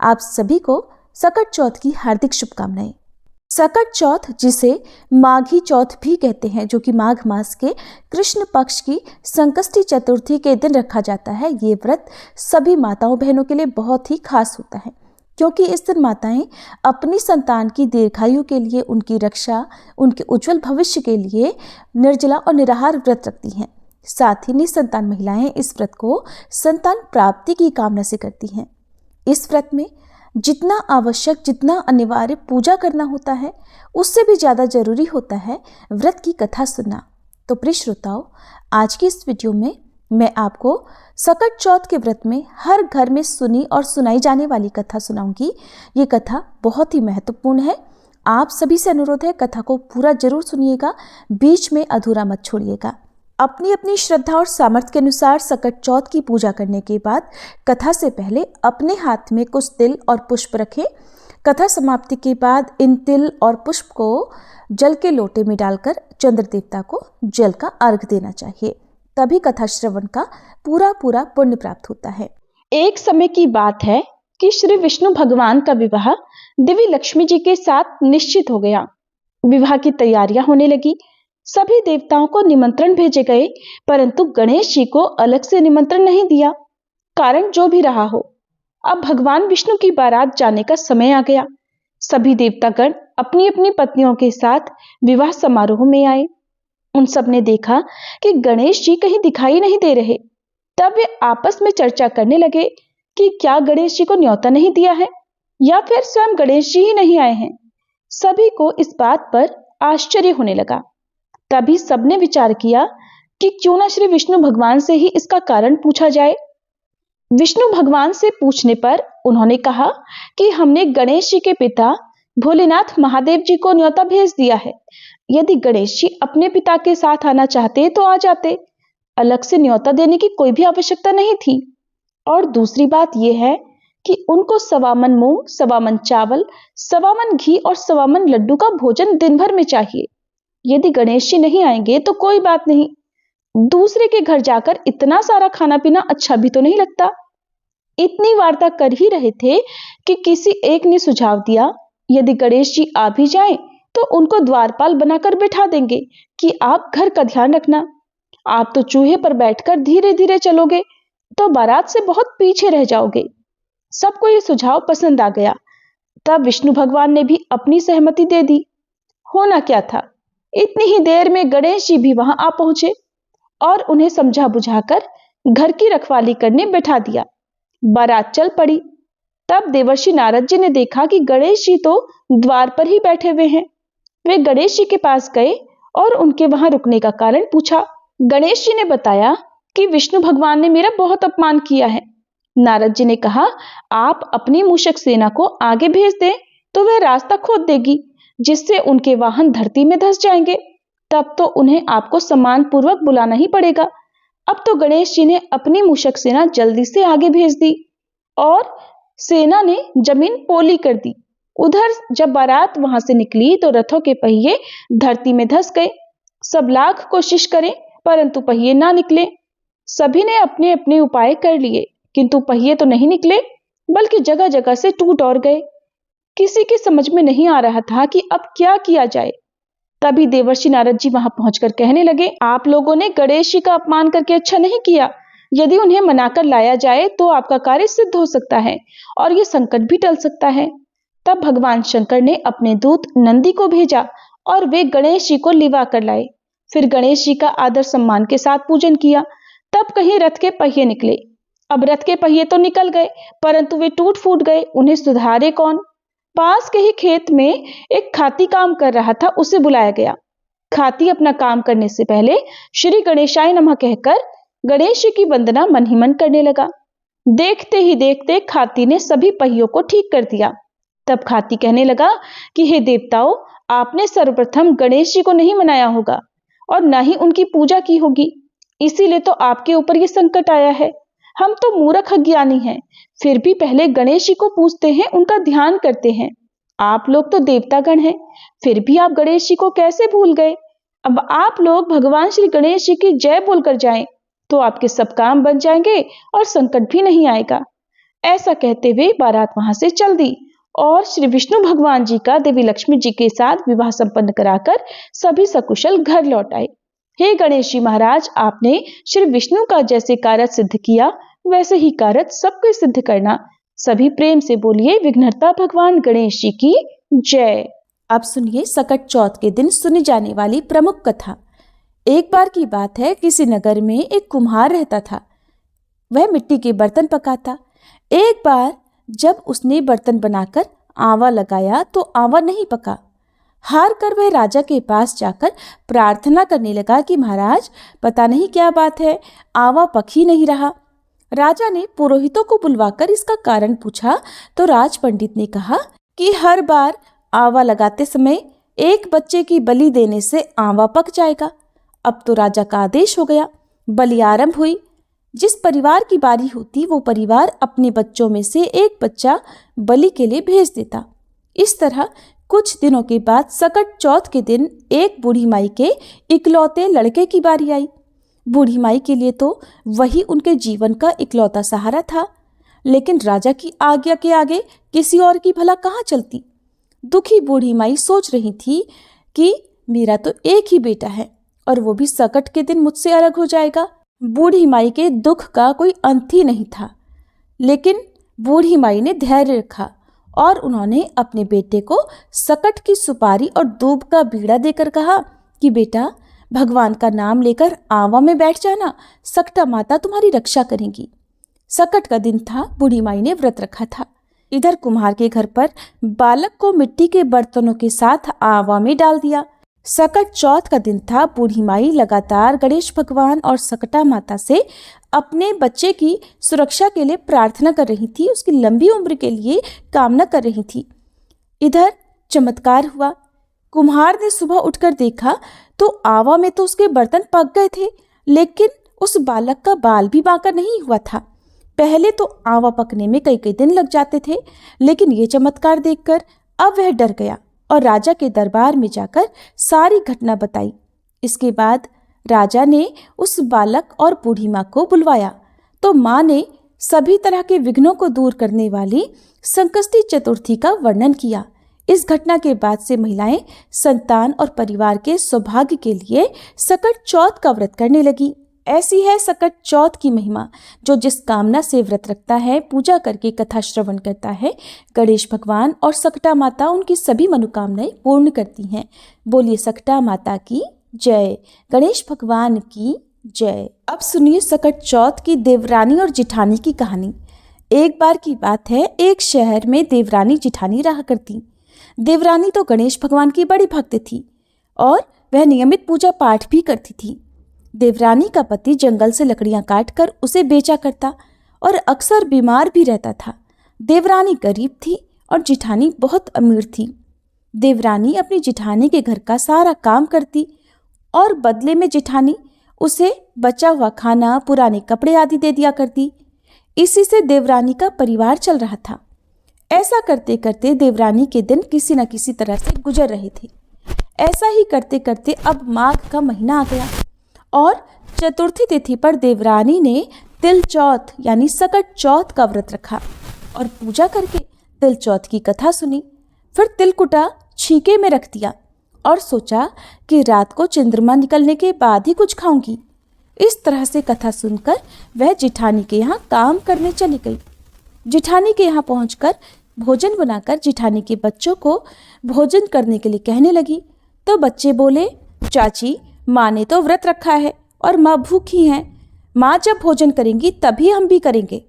आप सभी को सकट चौथ की हार्दिक शुभकामनाएं। सकट चौथ, जिसे माघी चौथ भी कहते हैं, जो कि माघ मास के कृष्ण पक्ष की संकष्टी चतुर्थी के दिन रखा जाता है, ये व्रत सभी माताओं बहनों के लिए बहुत ही खास होता है, क्योंकि इस दिन माताएं अपनी संतान की दीर्घायु के लिए, उनकी रक्षा, उनके उज्जवल भविष्य के लिए निर्जला और निराहार व्रत रखती हैं। साथ ही निसंतान महिलाएं इस व्रत को संतान प्राप्ति की कामना से करती हैं। इस व्रत में जितना आवश्यक, जितना अनिवार्य पूजा करना होता है, उससे भी ज़्यादा जरूरी होता है व्रत की कथा सुनना। तो प्रिय श्रोताओं, आज की इस वीडियो में मैं आपको सकट चौथ के व्रत में हर घर में सुनी और सुनाई जाने वाली कथा सुनाऊंगी। ये कथा बहुत ही महत्वपूर्ण है। आप सभी से अनुरोध है, कथा को पूरा जरूर सुनिएगा, बीच में अधूरा मत छोड़िएगा। अपनी अपनी श्रद्धा और सामर्थ्य के अनुसार सकट चौथ की पूजा करने के बाद कथा से पहले अपने हाथ में कुछ तिल और पुष्प रखें। कथा समाप्ति के बाद इन तिल और पुष्प को जल के लोटे में डालकर चंद्र देवता को जल का अर्घ देना चाहिए, तभी कथा श्रवण का पूरा पुण्य प्राप्त होता है। एक समय की बात है कि श्री विष्णु भगवान का विवाह देवी लक्ष्मी जी के साथ निश्चित हो गया। विवाह की तैयारियां होने लगी। सभी देवताओं को निमंत्रण भेजे गए, परंतु गणेश जी को अलग से निमंत्रण नहीं दिया। कारण जो भी रहा हो, अब भगवान विष्णु की बारात जाने का समय आ गया। सभी देवतागण अपनी अपनी पत्नियों के साथ विवाह समारोह में आए। उन सब ने देखा कि गणेश जी कहीं दिखाई नहीं दे रहे। तब वे आपस में चर्चा करने लगे कि क्या गणेश जी को न्योता नहीं दिया है, या फिर स्वयं गणेश जी ही नहीं आए हैं। सभी को इस बात पर आश्चर्य होने लगा। तभी सबने विचार किया कि क्यों ना श्री विष्णु भगवान से ही इसका कारण पूछा जाए। विष्णु भगवान से पूछने पर उन्होंने कहा कि हमने गणेश जी के पिता भोलेनाथ महादेव जी को न्योता भेज दिया है। यदि गणेश जी अपने पिता के साथ आना चाहते तो आ जाते, अलग से न्योता देने की कोई भी आवश्यकता नहीं थी। और दूसरी बात यह है कि उनको 1.25 मन मूंग, 1.25 मन चावल, 1.25 मन घी और 1.25 मन लड्डू का भोजन दिन भर में चाहिए। यदि गणेश जी नहीं आएंगे तो कोई बात नहीं, दूसरे के घर जाकर इतना सारा खाना पीना अच्छा भी तो नहीं लगता। इतनी वार्ता कर ही रहे थे कि किसी एक ने सुझाव दिया, यदि गणेश जी आ भी जाएं तो उनको द्वारपाल बनाकर बिठा देंगे कि आप घर का ध्यान रखना। आप तो चूहे पर बैठकर धीरे धीरे चलोगे तो बारात से बहुत पीछे रह जाओगे। सबको यह सुझाव पसंद आ गया। तब विष्णु भगवान ने भी अपनी सहमति दे दी। होना क्या था, इतनी ही देर में गणेश जी भी वहां आ पहुंचे और उन्हें समझा बुझाकर घर की रखवाली करने बैठा दिया। बारात चल पड़ी। तब देवर्षि नारद जी ने देखा कि गणेश जी तो द्वार पर ही बैठे हुए हैं। वे गणेश जी के पास गए और उनके वहां रुकने का कारण पूछा। गणेश जी ने बताया कि विष्णु भगवान ने मेरा बहुत अपमान किया है। नारद जी ने कहा, आप अपनी मूषक सेना को आगे भेज दें तो वह रास्ता खोद देगी, जिससे उनके वाहन धरती में धंस जाएंगे। तब तो उन्हें आपको सम्मान पूर्वक बुलाना ही पड़ेगा। अब तो गणेश जी ने अपनी मूषक सेना जल्दी से आगे भेज दी और सेना ने जमीन पोली कर दी। उधर जब बारात वहां से निकली तो रथों के पहिए धरती में धंस गए। सब लाख कोशिश करें परंतु पहिए ना निकले। सभी ने अपने अपने उपाय कर लिए, किंतु पहिए तो नहीं निकले, बल्कि जगह जगह से टूट और गए। किसी के समझ में नहीं आ रहा था कि अब क्या किया जाए। तभी देवर्षि नारद जी वहां पहुंचकर कहने लगे, आप लोगों ने गणेश जी का अपमान करके अच्छा नहीं किया। यदि उन्हें मनाकर लाया जाए तो आपका कार्य सिद्ध हो सकता है और ये संकट भी टल सकता है। तब भगवान शंकर ने अपने दूत नंदी को भेजा और वे गणेश जी को लिवा कर लाए। फिर गणेश जी का आदर सम्मान के साथ पूजन किया। तब कहीं रथ के पहिए निकले। अब रथ के पहिए तो निकल गए, परंतु वे टूट फूट गए। उन्हें सुधारे कौन? पास के ही खेत में एक खाती काम कर रहा था, उसे बुलाया गया। खाती अपना काम करने से पहले श्री गणेशाय नमः कहकर गणेश जी की वंदना मन ही मन करने लगा। देखते ही देखते खाती ने सभी पहियों को ठीक कर दिया। तब खाती कहने लगा कि हे देवताओं, आपने सर्वप्रथम गणेश जी को नहीं मनाया होगा और न ही उनकी पूजा की होगी, इसीलिए तो आपके ऊपर ये संकट आया है। हम तो मूर्ख अज्ञानी हैं, फिर भी पहले गणेश जी को पूजते हैं, उनका ध्यान करते हैं। आप लोग तो देवतागण हैं, फिर भी आप गणेश जी को कैसे भूल गए? अब आप लोग भगवान श्री गणेश जी की जय बोलकर जाएं, तो आपके सब काम बन जाएंगे और संकट भी नहीं आएगा। ऐसा कहते हुए बारात वहां से चल दी और श्री विष्णु भगवान जी का देवी लक्ष्मी जी के साथ विवाह संपन्न कराकर सभी सकुशल घर लौट आए। हे गणेश जी महाराज, आपने श्री विष्णु का जैसे कार्य सिद्ध किया वैसे ही कार्य सबको सिद्ध करना। सभी प्रेम से बोलिए विघ्नहर्ता भगवान गणेश जी की जय। अब सुनिए सकट चौथ के दिन सुनी जाने वाली प्रमुख कथा। एक बार की बात है, किसी नगर में एक कुम्हार रहता था। वह मिट्टी के बर्तन पकाता। एक बार जब उसने बर्तन बनाकर आंवा लगाया तो आंवा नहीं पका। हार कर वह राजा के पास जाकर प्रार्थना करने लगा कि महाराज, पता नहीं क्या बात है, आंवा पक ही नहीं रहा। राजा ने पुरोहितों को बुलवाकर इसका कारण पूछा तो राज पंडित ने कहा कि हर बार आंवा लगाते समय एक बच्चे की बलि देने से आंवा पक जाएगा। अब तो राजा का आदेश हो गया। बलि आरंभ हुई। जिस परिवार की बारी होती वो परिवार अपने बच्चों में से एक बच्चा बलि के लिए भेज देता। इस तरह कुछ दिनों के बाद सकट चौथ के दिन एक बूढ़ी माई के इकलौते लड़के की बारी आई। बूढ़ी माई के लिए तो वही उनके जीवन का इकलौता सहारा था, लेकिन राजा की आज्ञा के आगे किसी और की भला कहाँ चलती। दुखी बूढ़ी माई सोच रही थी कि मेरा तो एक ही बेटा है और वो भी सकट के दिन मुझसे अलग हो जाएगा। बूढ़ी माई के दुख का कोई अंत ही नहीं था, लेकिन बूढ़ी माई ने धैर्य रखा और उन्होंने अपने बेटे को सकट की सुपारी और दूब का बीड़ा देकर कहा कि बेटा, भगवान का नाम लेकर आंवा में बैठ जाना, सकटा माता तुम्हारी रक्षा करेंगी। सकट का दिन था। बूढ़ी माई ने व्रत रखा था। इधर कुम्हार के घर पर बालक को मिट्टी के बर्तनों के साथ आंवा में डाल दिया। सकट चौथ का दिन था। बूढ़ी माई लगातार गणेश भगवान और सकटा माता से अपने बच्चे की सुरक्षा के लिए प्रार्थना कर रही थी, उसकी लंबी उम्र के लिए कामना कर रही थी। इधर चमत्कार हुआ। कुम्हार ने सुबह उठकर देखा तो आंवा में तो उसके बर्तन पक गए थे, लेकिन उस बालक का बाल भी बांका नहीं हुआ था। पहले तो आंवा पकने में कई कई दिन लग जाते थे, लेकिन ये चमत्कार देखकर अब वह डर गया और राजा के दरबार में जाकर सारी घटना बताई। इसके बाद राजा ने उस बालक और बूढ़ी माँ को बुलवाया तो माँ ने सभी तरह के विघ्नों को दूर करने वाली संकष्टी चतुर्थी का वर्णन किया। इस घटना के बाद से महिलाएं संतान और परिवार के सौभाग्य के लिए सकट चौथ का व्रत करने लगी। ऐसी है सकट चौथ की महिमा। जो जिस कामना से व्रत रखता है, पूजा करके कथा श्रवण करता है, गणेश भगवान और सकटा माता उनकी सभी मनोकामनाएं पूर्ण करती हैं। बोलिए सकटा माता की जय, गणेश भगवान की जय। अब सुनिए सकट चौथ की देवरानी और जिठानी की कहानी। एक बार की बात है, एक शहर में देवरानी जिठानी रहा करती। देवरानी तो गणेश भगवान की बड़ी भक्त थी और वह नियमित पूजा पाठ भी करती थी। देवरानी का पति जंगल से लकड़ियां काटकर उसे बेचा करता और अक्सर बीमार भी रहता था। देवरानी गरीब थी और जिठानी बहुत अमीर थी। देवरानी अपनी जिठानी के घर का सारा काम करती और बदले में जिठानी उसे बचा हुआ खाना, पुराने कपड़े आदि दे दिया करती। इसी से देवरानी का परिवार चल रहा था। ऐसा करते करते देवरानी के दिन किसी न किसी तरह से गुजर रहे थे। ऐसा ही करते करते अब माघ का महीना आ गया और चतुर्थी तिथि पर देवरानी ने तिल चौथ यानी सकट चौथ का व्रत रखा और पूजा करके तिल चौथ की कथा सुनी। फिर तिलकुटा छीके में रख दिया और सोचा कि रात को चंद्रमा निकलने के बाद ही कुछ खाऊंगी। इस तरह से कथा सुनकर वह जिठानी के यहाँ काम करने चली गई। जिठानी के यहाँ पहुंचकर भोजन बनाकर जिठानी के बच्चों को भोजन करने के लिए कहने लगी तो बच्चे बोले, चाची, माँ ने तो व्रत रखा है और माँ भूखी हैं। माँ जब भोजन करेंगी तभी हम भी करेंगे।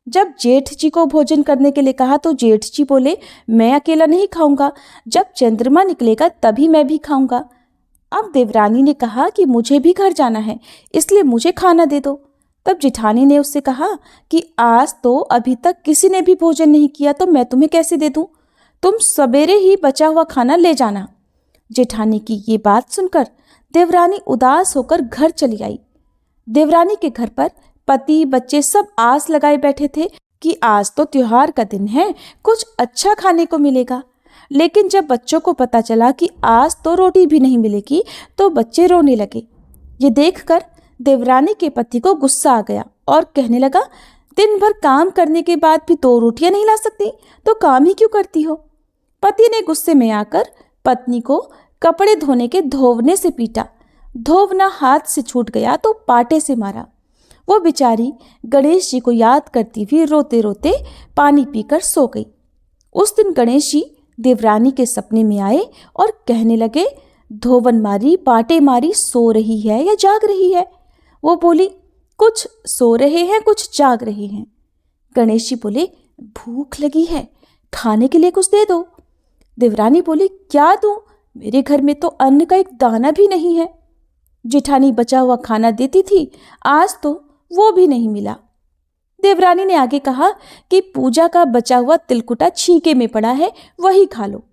जब जेठ जी को भोजन करने के लिए कहा तो जेठ जी बोले, मैं अकेला नहीं खाऊंगा, जब चंद्रमा निकलेगा तभी मैं भी खाऊंगा। अब देवरानी ने कहा कि मुझे भी घर जाना है, इसलिए मुझे खाना दे दो। तब जिठानी ने उससे कहा कि आज तो अभी तक किसी ने भी भोजन नहीं किया तो मैं तुम्हें कैसे दे दूं? तुम सवेरे ही बचा हुआ खाना ले जाना। जेठानी की ये बात सुनकर देवरानी उदास होकर घर चली आई। देवरानी के घर पर पति बच्चे सब आस लगाए बैठे थे कि आज तो त्योहार का दिन है, कुछ अच्छा खाने को मिलेगा। लेकिन जब बच्चों को पता चला कि आज तो रोटी भी नहीं मिलेगी तो बच्चे रोने लगे। ये देखकर देवरानी के पति को गुस्सा आ गया और कहने लगा, दिन भर काम करने के बाद भी 2 रोटियां नहीं ला सकती तो काम ही क्यों करती हो? पति ने गुस्से में आकर पत्नी को कपड़े धोने के धोवने से पीटा। धोवना हाथ से छूट गया तो पाटे से मारा। वो बेचारी गणेश जी को याद करती हुई रोते रोते पानी पीकर सो गई। उस दिन गणेश जी देवरानी के सपने में आए और कहने लगे, धोवन मारी, पाटे मारी, सो रही है या जाग रही है? वो बोली, कुछ सो रहे हैं, कुछ जाग रहे हैं। गणेश जी बोले, भूख लगी है, खाने के लिए कुछ दे दो। देवरानी बोली, क्या दूं? मेरे घर में तो अन्न का एक दाना भी नहीं है। जेठानी बचा हुआ खाना देती थी, आज तो वो भी नहीं मिला। देवरानी ने आगे कहा कि पूजा का बचा हुआ तिलकुटा छींके में पड़ा है, वही खा लो।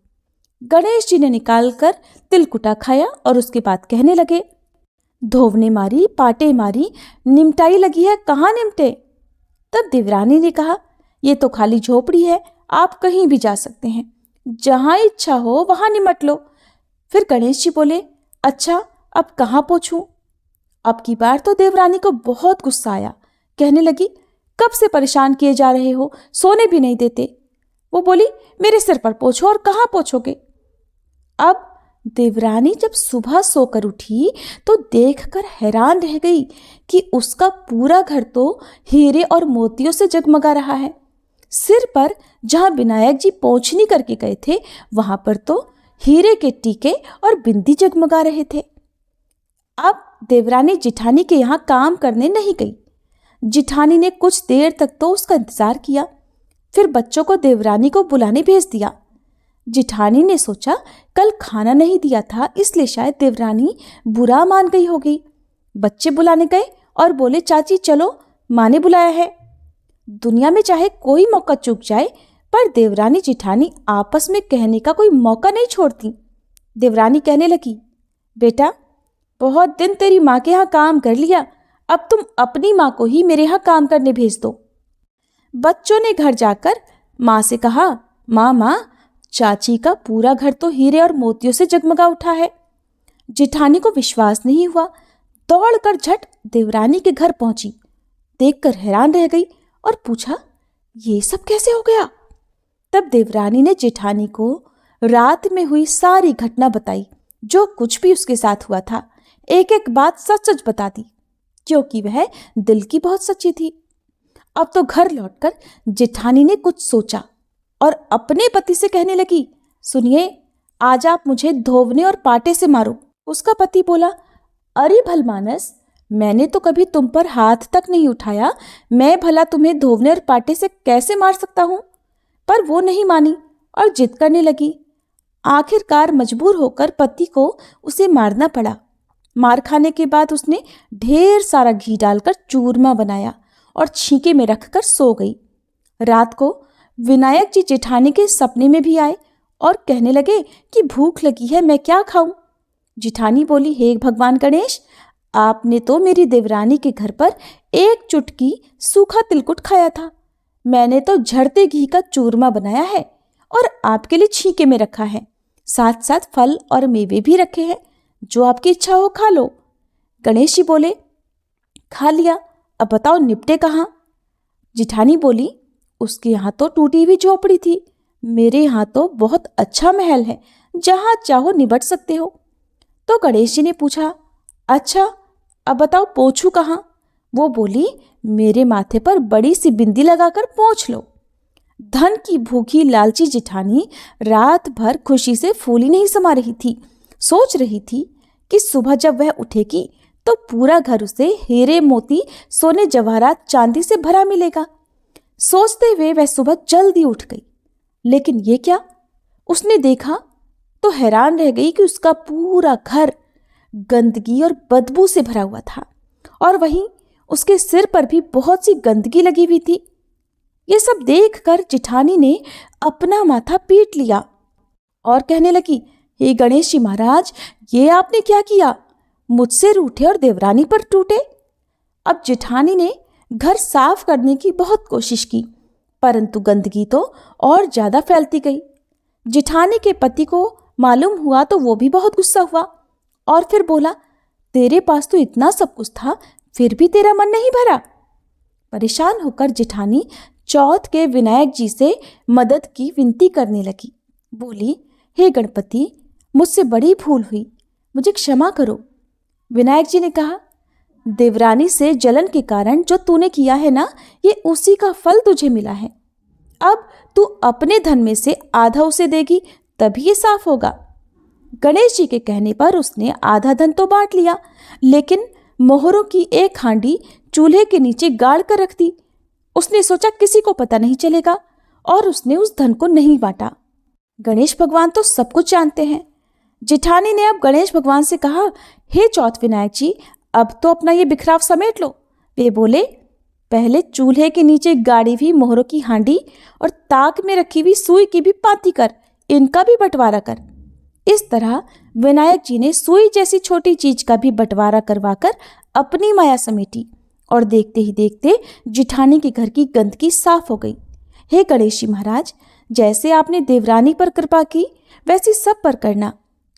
गणेश जी ने निकालकर तिलकुटा खाया और उसके बाद कहने लगे, धोवने मारी, पाटे मारी, निमटाई लगी है, कहाँ निमटे? तब देवरानी ने कहा, ये तो खाली झोपड़ी है, आप कहीं भी जा सकते हैं, जहां इच्छा हो वहां निमट लो। फिर गणेश जी बोले, अच्छा अब कहाँ पोछूं? अब की बार तो देवरानी को बहुत गुस्सा आया। कहने लगी, कब से परेशान किए जा रहे हो, सोने भी नहीं देते। वो बोली, मेरे सिर पर पोछो। और कहाँ पोछोगे? अब देवरानी जब सुबह सोकर उठी तो देखकर हैरान रह गई कि उसका पूरा घर तो हीरे और मोतियों से जगमगा रहा है। सिर पर जहां विनायक जी पोंछनी करके गए थे, वहां पर तो हीरे के टीके और बिंदी जगमगा रहे थे। अब देवरानी जिठानी के यहाँ काम करने नहीं गई। जिठानी ने कुछ देर तक तो उसका इंतजार किया, फिर बच्चों को देवरानी को बुलाने भेज दिया। जिठानी ने सोचा कल खाना नहीं दिया था, इसलिए शायद देवरानी बुरा मान गई होगी। बच्चे बुलाने गए और बोले, चाची चलो, माँ ने बुलाया है। दुनिया में चाहे कोई मौका चूक जाए, पर देवरानी जिठानी आपस में कहने का कोई मौका नहीं छोड़ती। देवरानी कहने लगी, बेटा बहुत दिन तेरी माँ के यहाँ काम कर लिया, अब तुम अपनी माँ को ही मेरे यहाँ काम करने भेज दो। बच्चों ने घर जाकर माँ से कहा, माँ, चाची का पूरा घर तो हीरे और मोतियों से जगमगा उठा है। जिठानी को विश्वास नहीं हुआ, दौड़कर झट देवरानी के घर पहुंची। देखकर हैरान रह गई और पूछा, ये सब कैसे हो गया? तब देवरानी ने जेठानी को रात में हुई सारी घटना बताई, जो कुछ भी उसके साथ हुआ था। एक एक बात सच सच बता दी, क्योंकि वह दिल की बहुत सच्ची थी। अब तो घर लौटकर जेठानी ने कुछ सोचा और अपने पति से कहने लगी, सुनिए, आज आप मुझे धोवने और पाटे से मारो। उसका पति बोला, अरे भलमानस, मैंने तो कभी तुम पर हाथ तक नहीं उठाया, मैं भला तुम्हें धोवने और पाटे से कैसे मार सकता हूं? पर वो नहीं मानी और जिद करने लगी। आखिरकार मजबूर होकर पति को उसे मारना पड़ा। मार खाने के बाद उसने ढेर सारा घी डालकर चूरमा बनाया और छींके में रखकर सो गई। रात को विनायक जी जेठानी के सपने में भी आए और कहने लगे कि भूख लगी है, मैं क्या खाऊं? जेठानी बोली, हे भगवान गणेश, आपने तो मेरी देवरानी के घर पर एक चुटकी सूखा तिलकुट खाया था, मैंने तो झड़ते घी का चूरमा बनाया है और आपके लिए छींके में रखा है, साथ साथ फल और मेवे भी रखे हैं, जो आपकी इच्छा हो खा लो। गणेश जी बोले, खा लिया, अब बताओ निपटे कहाँ? जेठानी बोली, उसके यहाँ तो टूटी हुई झोपड़ी थी, मेरे यहाँ तो बहुत अच्छा महल है, जहाँ चाहो निबट सकते हो। तो गणेश जी ने पूछा, अच्छा अब बताओ पोंछू कहाँ? वो बोली, मेरे माथे पर बड़ी सी बिंदी लगाकर पोंछ लो। धन की भूखी लालची जेठानी रात भर खुशी से फूली नहीं समा रही थी। सोच रही थी कि सुबह जब वह उठेगी तो पूरा घर उसे हीरे मोती सोने जवाहरात चांदी से भरा मिलेगा। सोचते हुए वह सुबह जल्दी उठ गई, लेकिन ये क्या, उसने देखा तो हैरान रह गई कि उसका पूरा घर गंदगी और बदबू से भरा हुआ था और वहीं उसके सिर पर भी बहुत सी गंदगी लगी हुई थी। ये सब देखकर जेठानी ने अपना माथा पीट लिया और कहने लगी, हे गणेश जी महाराज, ये आपने क्या किया? मुझसे रूठे और देवरानी पर टूटे। अब जेठानी ने घर साफ करने की बहुत कोशिश की, परंतु गंदगी तो और ज्यादा फैलती गई। जेठानी के पति को मालूम हुआ तो वो भी बहुत गुस्सा हुआ और फिर बोला, तेरे पास तो इतना सब कुछ था, फिर भी तेरा मन नहीं भरा? परेशान होकर जेठानी चौथ के विनायक जी से मदद की विनती करने लगी। बोली, हे गणपति, मुझसे बड़ी भूल हुई, मुझे क्षमा करो। विनायक जी ने कहा, देवरानी से जलन के कारण जो तूने किया है ना, ये उसी का फल तुझे मिला है। अब तू अपने धन में से आधा उसे देगी, तभी ये साफ होगा। गणेश जी के कहने पर उसने आधा धन तो बांट लिया, लेकिन मोहरों की एक हांडी चूल्हे के नीचे गाड़ कर रख दी। उसने सोचा किसी को पता नहीं चलेगा, और उसने उस धन को नहीं बांटा। गणेश भगवान तो सब कुछ जानते हैं। जेठानी ने अब गणेश भगवान से कहा, हे चौथ विनायक जी, अब तो अपना ये बिखराव समेट लो। वे बोले, पहले चूल्हे के नीचे गाड़ी हुई मोहरों की हांडी और ताक में रखी हुई सुई की भी पाती कर, इनका भी बंटवारा कर। इस तरह विनायक जी ने सुई जैसी छोटी चीज का भी बंटवारा करवाकर अपनी माया समेटी, और देखते ही देखते जिठानी के घर की गंदगी साफ हो गई। हे गणेश जी महाराज, जैसे आपने देवरानी पर कृपा की, वैसी सब पर करना।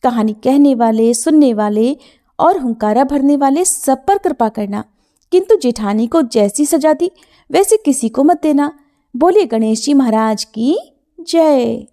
कहानी कहने वाले, सुनने वाले और हुंकारा भरने वाले सब पर कृपा करना, किंतु जेठानी को जैसी सजा दी वैसे किसी को मत देना। बोलिए गणेश जी महाराज की जय।